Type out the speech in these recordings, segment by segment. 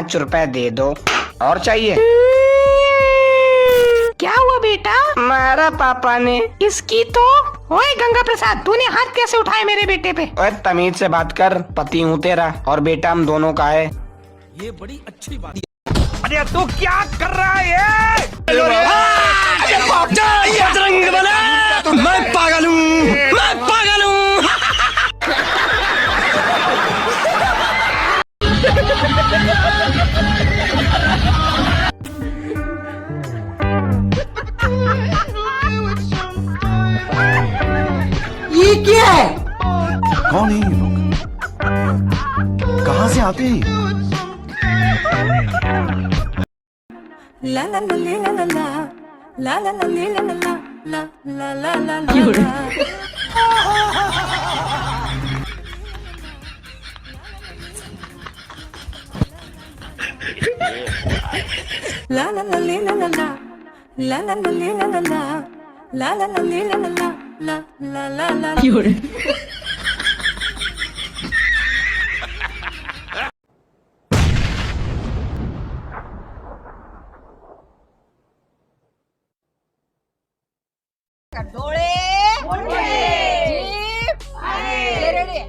5 रुपए दे दो। और चाहिए? क्या हुआ बेटा? मारा पापा ने। किसकी तो? ओए गंगा प्रसाद, तूने हाथ कैसे उठाए मेरे बेटे पे? ओए तमीज से बात कर, पति हूँ तेरा और बेटा हम दोनों का है। ये बड़ी अच्छी बात। अरे तू क्या कर रहा है? मैं पागल हूँ, मैं पागल हूँ। ये क्या है? कौन है ये लोग? कहाँ से आते हैं? La la la la la la la la la la la la la la la la. La la la la la la la la la la la la la la la la la la la la. डोळे जीभ ready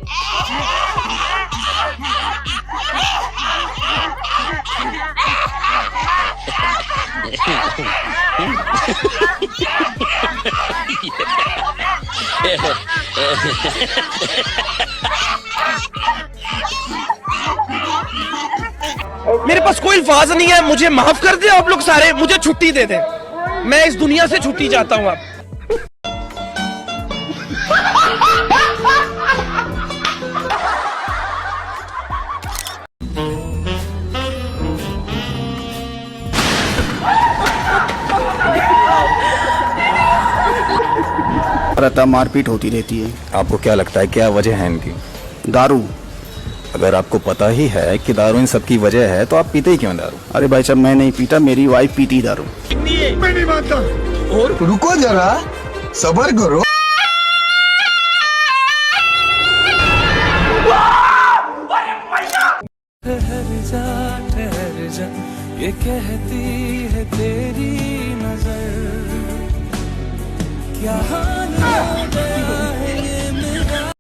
मेरे pass कोई अल्फाज नहीं है, मुझे माफ कर दे आप लोग सारे, मुझे छुट्टी दे दे। मैं इस दुनिया से छुट्टी चाहता हूँ आप। रहता मारपीट होती रहती है। आपको क्या लगता है क्या वजह है इनकी? दारू। अगर आपको पता ही है कि दारू इन सब की वजह है तो आप पीते ही क्यों दारू? अरे भाई साहब, मैं नहीं पीता, मेरी वाइफ पीती दारू। मैं नहीं मानता। और रुको जरा, सब्र करो। ठहर जा, ये कहती है तेरी नजर, क्या हाल है?